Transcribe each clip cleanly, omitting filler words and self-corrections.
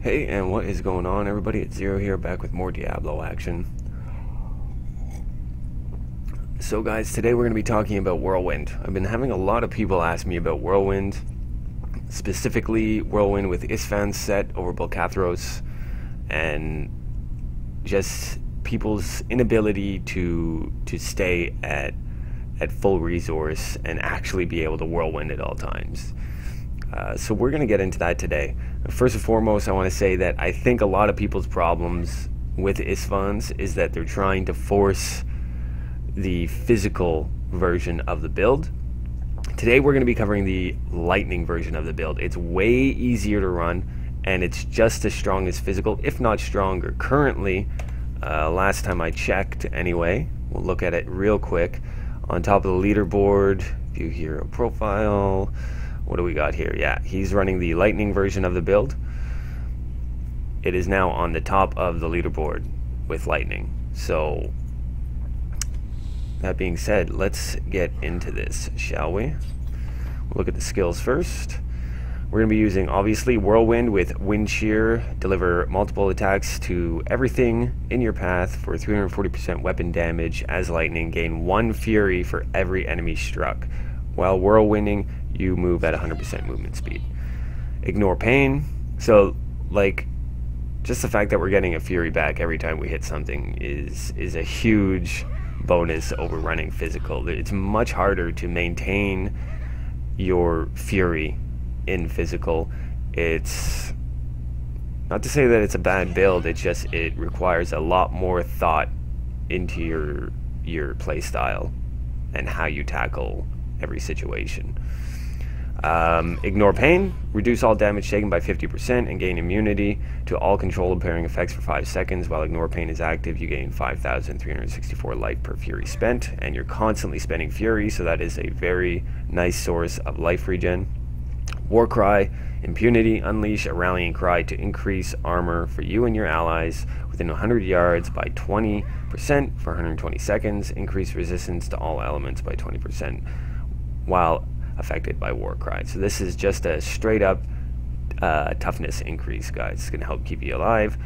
Hey, and what is going on, everybody? It's Zero here, back with more Diablo action. So guys, today we're going to be talking about Whirlwind. I've been having a lot of people ask me about Whirlwind, specifically Whirlwind with Istvans set over Bolcathros, and just people's inability to stay at full resource and actually be able to Whirlwind at all times. So we're going to get into that today. First and foremost, I want to say that I think a lot of people's problems with Istvans is that they're trying to force the physical version of the build. Today we're going to be covering the lightning version of the build. It's way easier to run, and it's just as strong as physical, if not stronger. Currently, last time I checked anyway, we'll look at it real quick. On top of the leaderboard, view hero profile. What do we got here? Yeah, he's running the lightning version of the build. It is now on the top of the leaderboard with lightning. So, that being said, let's get into this, shall we? We'll look at the skills first. We're going to be using, obviously, Whirlwind with Wind Shear. Deliver multiple attacks to everything in your path for 340% weapon damage as lightning. Gain 1 Fury for every enemy struck. While whirlwinding, you move at 100% movement speed. Ignore pain. So, like, just the fact that we're getting a Fury back every time we hit something is a huge bonus over running physical. It's much harder to maintain your Fury in physical. It's not to say that it's a bad build, it's just it requires a lot more thought into your play style and how you tackle every situation. Ignore pain. Reduce all damage taken by 50% and gain immunity to all control impairing effects for 5 seconds. While ignore pain is active, you gain 5,364 life per Fury spent, and you're constantly spending Fury, so that is a very nice source of life regen. War Cry. Impunity. Unleash a rallying cry to increase armor for you and your allies within 100 yards by 20% for 120 seconds. Increase resistance to all elements by 20% while affected by War Cry. So this is just a straight up toughness increase, guys. It's going to help keep you alive.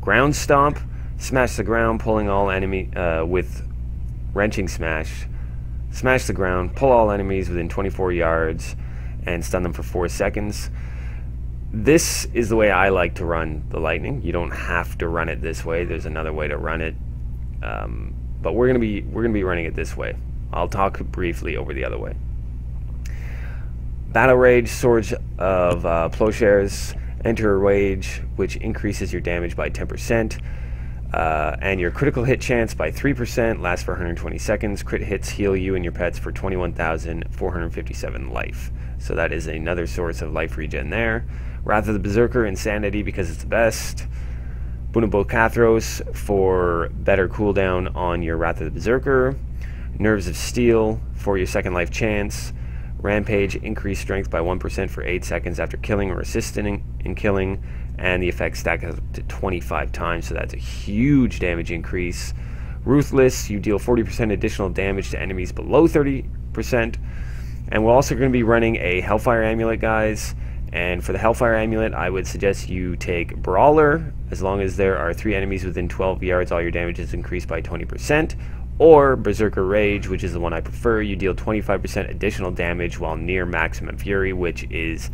Ground Stomp. Smash the ground, pulling all enemy with Wrenching Smash. Smash the ground, pull all enemies within 24 yards and stun them for 4 seconds. This is the way I like to run the lightning. You don't have to run it this way. There's another way to run it, but we're gonna be running it this way. I'll talk briefly over the other way. Battle Rage. Swords of Plowshares. Enter a rage which increases your damage by 10%, and your critical hit chance by 3%. Lasts for 120 seconds. Crit hits heal you and your pets for 21,457 life. So that is another source of life regen there. Wrath of the Berserker. Insanity, because it's the best. Boon of Bolcathros for better cooldown on your Wrath of the Berserker. Nerves of Steel for your second life chance. Rampage. Increase strength by 1% for 8 seconds after killing or assisting in killing, and the effect stacks up to 25 times, so that's a huge damage increase. Ruthless. You deal 40% additional damage to enemies below 30%. And we're also going to be running a Hellfire Amulet, guys. And for the Hellfire Amulet, I would suggest you take Brawler. As long as there are 3 enemies within 12 yards, all your damage is increased by 20%. Or Berserker Rage, which is the one I prefer. You deal 25% additional damage while near maximum Fury, which is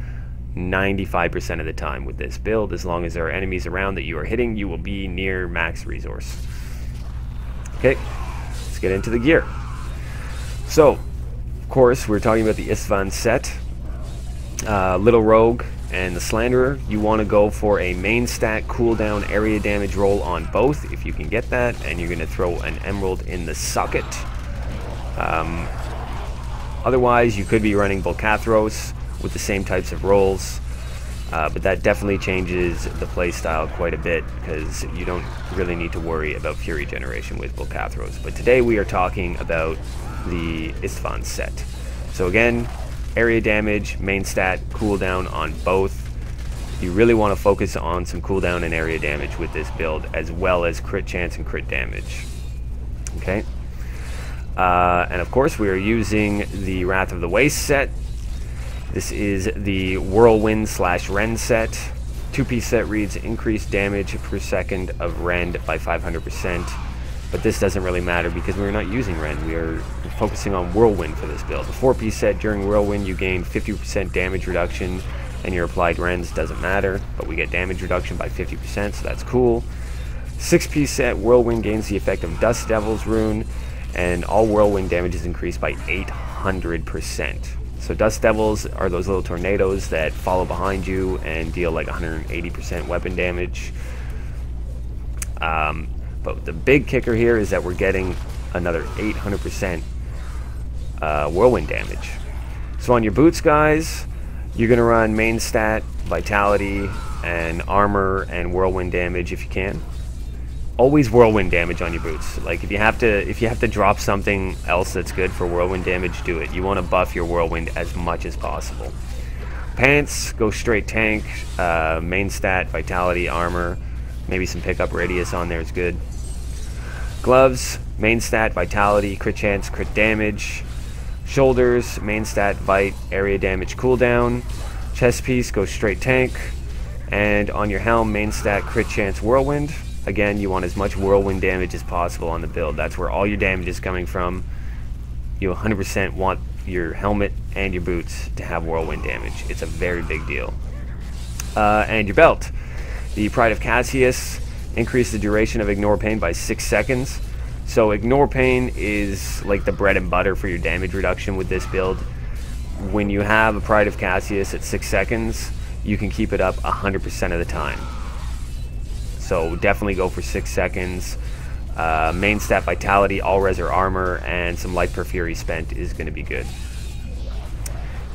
95% of the time with this build. As long as there are enemies around that you are hitting, you will be near max resource. Okay, let's get into the gear. So, of course, we're talking about the Istvans set. Little Rogue and the Slanderer. You want to go for a main stat cooldown area damage roll on both if you can get that, and you're going to throw an emerald in the socket. Otherwise, you could be running Bolcathros with the same types of rolls, but that definitely changes the playstyle quite a bit because you don't really need to worry about Fury generation with Bolcathros. But today we are talking about the Istvans set. So again, area damage, main stat, cooldown on both. You really want to focus on some cooldown and area damage with this build, as well as crit chance and crit damage. Okay. And of course, we are using the Wrath of the Waste set. This is the Whirlwind / Ren set. 2-piece set reads increased damage per second of rend by 500%, but this doesn't really matter because we're not using rend. We are focusing on Whirlwind for this build. The 4-piece set, during Whirlwind you gain 50% damage reduction, and your applied rends doesn't matter, but we get damage reduction by 50%, so that's cool. 6-piece set, Whirlwind gains the effect of Dust Devil's rune, and all Whirlwind damage is increased by 800%. So Dust Devils are those little tornadoes that follow behind you and deal like 180% weapon damage. But the big kicker here is that we're getting another 800% Whirlwind damage. So on your boots, guys, you're going to run main stat, Vitality, and Armor, and Whirlwind damage if you can. Always Whirlwind damage on your boots. Like if you have to drop something else that's good for Whirlwind damage, do it. You want to buff your Whirlwind as much as possible. Pants, go straight tank, main stat, Vitality, Armor, maybe some pickup radius on there is good. Gloves, main stat, Vitality, crit chance, crit damage. Shoulders, main stat, Vite, area damage cooldown. Chest piece, go straight tank. And on your helm, main stat, crit chance, Whirlwind. Again, you want as much Whirlwind damage as possible on the build. That's where all your damage is coming from. You 100% want your helmet and your boots to have Whirlwind damage. It's a very big deal. And your belt. The Pride of Cassius, increase the duration of Ignore Pain by 6 seconds. So Ignore Pain is like the bread and butter for your damage reduction with this build. When you have a Pride of Cassius at 6 seconds, you can keep it up 100% of the time. So definitely go for 6 seconds. Main stat, Vitality, all res or armor, and some life per fury spent is going to be good.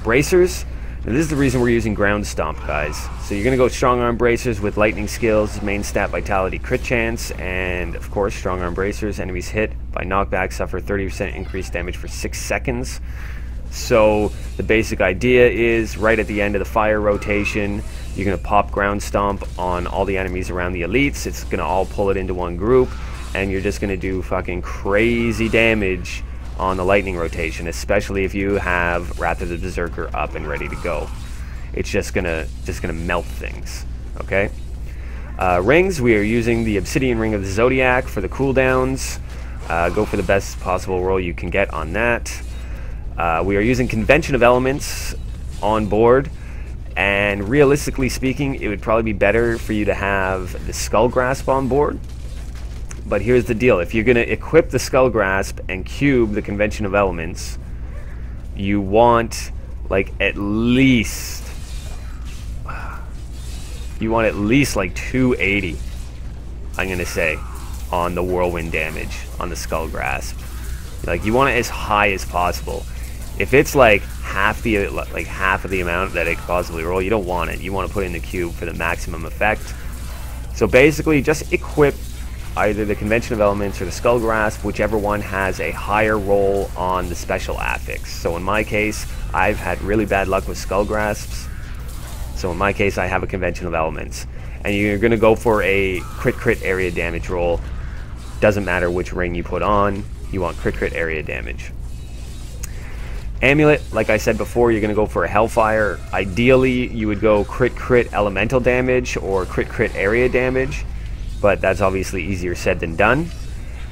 Bracers. Now this is the reason we're using ground stomp, guys. So you're going to go strong arm bracers with lightning skills, main stat, Vitality, crit chance, and of course strong arm bracers. Enemies hit by knockback suffer 30% increased damage for 6 seconds. So the basic idea is right at the end of the fire rotation, you're going to pop ground stomp on all the enemies around the elites. It's going to all pull it into one group, and you're just going to do fucking crazy damage on the lightning rotation, especially if you have Wrath of the Berserker up and ready to go. It's just gonna melt things. Okay. Rings, we are using the Obsidian Ring of the Zodiac for the cooldowns. Go for the best possible roll you can get on that. We are using Convention of Elements on board, and realistically speaking, it would probably be better for you to have the Skull Grasp on board. But here's the deal: if you're going to equip the Skull Grasp and cube the Convention of Elements, you want like at least like 280, I'm going to say, on the Whirlwind damage on the Skull Grasp. Like you want it as high as possible. If it's like half the amount that it could possibly roll, you don't want it. You want to put it in the cube for the maximum effect. So basically, just equip either the Convention of Elements or the Skull Grasp, whichever one has a higher roll on the special affix. So in my case, I've had really bad luck with Skull Grasps. So in my case, I have a Convention of Elements. And you're going to go for a crit area damage roll. Doesn't matter which ring you put on, you want crit area damage. Amulet, like I said before, you're going to go for a Hellfire. Ideally, you would go crit elemental damage or crit area damage, but that's obviously easier said than done.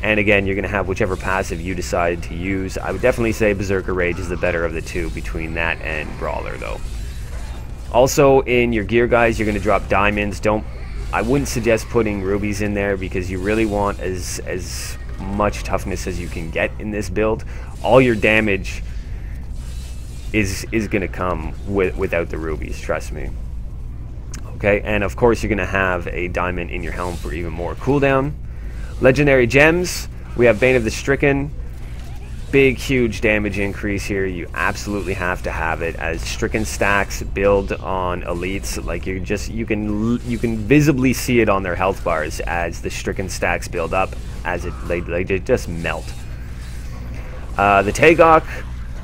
And again, you're going to have whichever passive you decide to use. I would definitely say Berserker Rage is the better of the two between that and Brawler, though. Also, in your gear, guys, you're going to drop diamonds. I wouldn't suggest putting rubies in there because you really want as much toughness as you can get in this build. All your damage is going to come without the rubies, trust me. Okay, and of course you're going to have a diamond in your helm for even more cooldown. Legendary gems, we have Bane of the Stricken. Big, huge damage increase here. You absolutely have to have it, as Stricken stacks build on elites. Like you can visibly see it on their health bars as the Stricken stacks build up, as they just melt. The Tagok,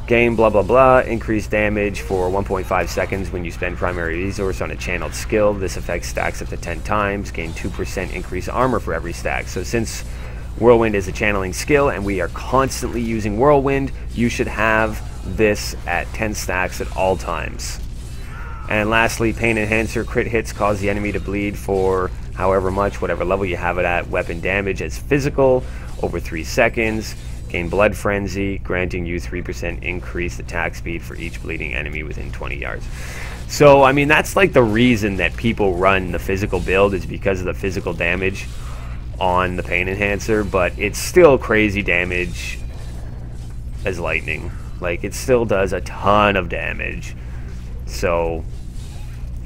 gain blah blah blah, increased damage for 1.5 seconds when you spend primary resource on a channeled skill. This effect stacks up to 10 times. Gain 2% increased armor for every stack. So since Whirlwind is a channeling skill and we are constantly using Whirlwind, you should have this at 10 stacks at all times. And lastly, Pain Enhancer. Crit hits cause the enemy to bleed for however much, whatever level you have it at. Weapon damage as physical over 3 seconds. Gain Blood Frenzy, granting you 3% increased attack speed for each bleeding enemy within 20 yards. So, I mean, that's like the reason that people run the physical build, is because of the physical damage on the Pain Enhancer, but it's still crazy damage as lightning. Like, it still does a ton of damage. So,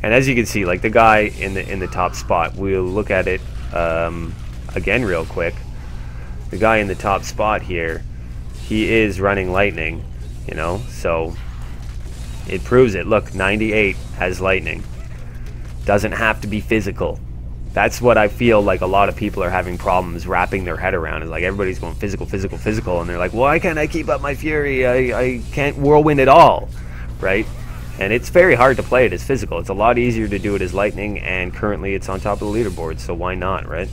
and as you can see, like the guy in the top spot, we'll look at it again real quick. The guy in the top spot here, he is running lightning, you know, so it proves it. Look, 98 has lightning. Doesn't have to be physical. That's what I feel like a lot of people are having problems wrapping their head around. Is like everybody's going physical, physical, physical, and they're like, why can't I keep up my fury? I can't whirlwind at all, right? And it's very hard to play it as physical. It's a lot easier to do it as lightning, and currently it's on top of the leaderboard, so why not, right?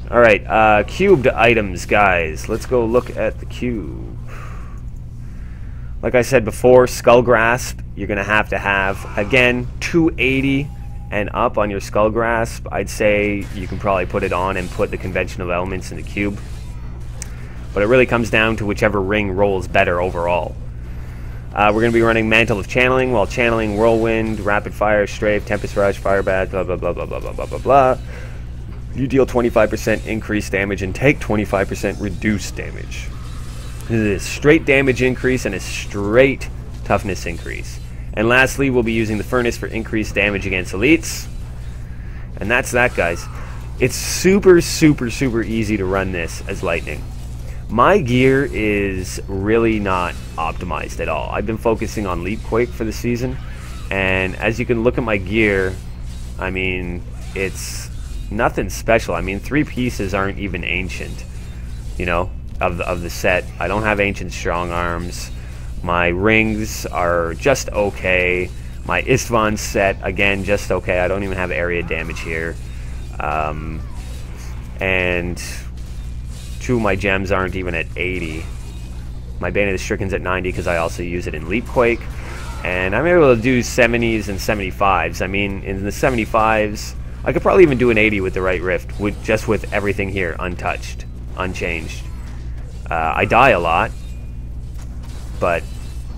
Alright, cubed items, guys. Let's go look at the cube. Like I said before, Skull Grasp, you're going to have, again, 280 and up on your Skull Grasp. I'd say you can probably put it on and put the conventional elements in the cube. But it really comes down to whichever ring rolls better overall. We're going to be running Mantle of Channeling while channeling Whirlwind, Rapid Fire, Strafe, Tempest Rush, Fire Bat, blah, blah, blah, blah, blah, blah, blah, blah, blah. You deal 25% increased damage and take 25% reduced damage. This is a straight damage increase and a straight toughness increase. And lastly, we'll be using the Furnace for increased damage against elites. And that's that, guys. It's super, super, super easy to run this as lightning. My gear is really not optimized at all. I've been focusing on Leap Quake for the season, and as you can look at my gear, I mean, it's nothing special. I mean, 3 pieces aren't even ancient, you know, of the set. I don't have ancient strong arms. My rings are just okay. My Istvans set, again, just okay. I don't even have area damage here. And 2 of my gems aren't even at 80. My Bane of the Stricken's at 90 because I also use it in Leap Quake. And I'm able to do 70s and 75s. I mean, in the 75s, I could probably even do an 80 with the right rift, just with everything here untouched, unchanged. I die a lot, but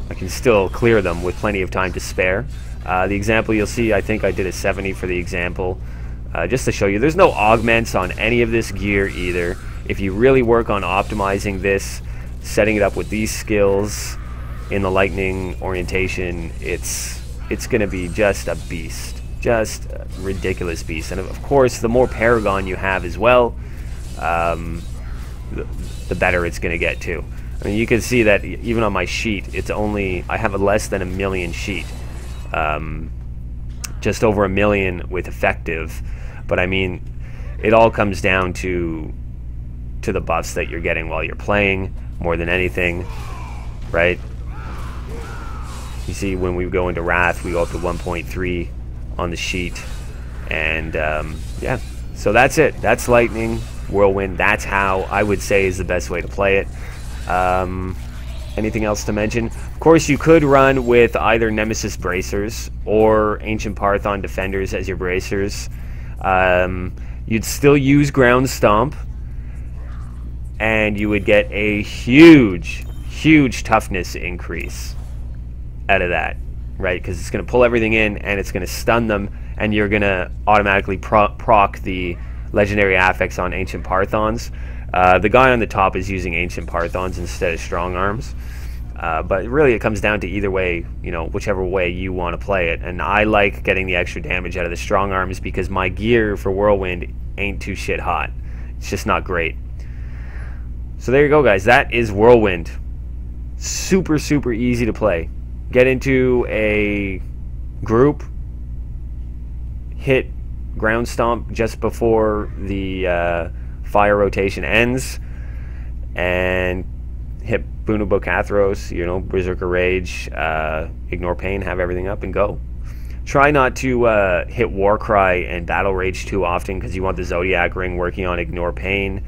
I can still clear them with plenty of time to spare. The example you'll see, I think I did a 70 for the example, just to show you. There's no augments on any of this gear either. If you really work on optimizing this, setting it up with these skills in the lightning orientation, it's going to be just a beast. Just a ridiculous beast. And of course, the more Paragon you have as well, the better it's going to get too. I mean, you can see that even on my sheet, it's only, I have a less than 1 million sheet. Just over 1 million with effective. But I mean, it all comes down to the buffs that you're getting while you're playing more than anything, right? You see, when we go into Wrath, we go up to 1.3 on the sheet, and yeah, so that's it. That's lightning, Whirlwind. That's how I would say is the best way to play it. Anything else to mention? Of course, you could run with either Nemesis Bracers or Ancient Parthon Defenders as your bracers. You'd still use Ground Stomp, and you would get a huge toughness increase out of that, right? Because it's going to pull everything in, and it's going to stun them, and you're going to automatically proc the legendary affix on Ancient Parthons. The guy on the top is using Ancient Parthons instead of strong arms. But really it comes down to either way, you know, whichever way you want to play it. And I like getting the extra damage out of the strong arms because my gear for Whirlwind ain't too shit hot. It's just not great. So there you go, guys. That is Whirlwind. Super easy to play. Get into a group, hit Ground Stomp just before the fire rotation ends, and hit Bunubo Kathros, you know, Berserker Rage, Ignore Pain, have everything up and go. Try not to hit Warcry and Battle Rage too often because you want the Zodiac Ring working on Ignore Pain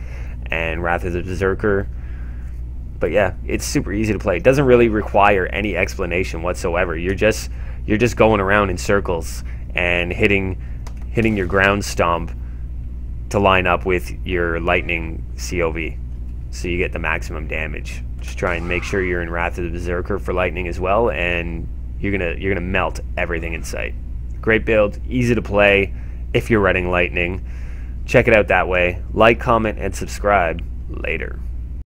and Wrath of the Berserker. But yeah, it's super easy to play. It doesn't really require any explanation whatsoever. You're just you're just going around in circles and hitting your ground stomp to line up with your lightning COV, so you get the maximum damage. Just try and make sure you're in Wrath of the Berserker for lightning as well, and you're gonna melt everything in sight. Great build, easy to play if you're running lightning. Check it out that way. Like, comment, and subscribe. Later.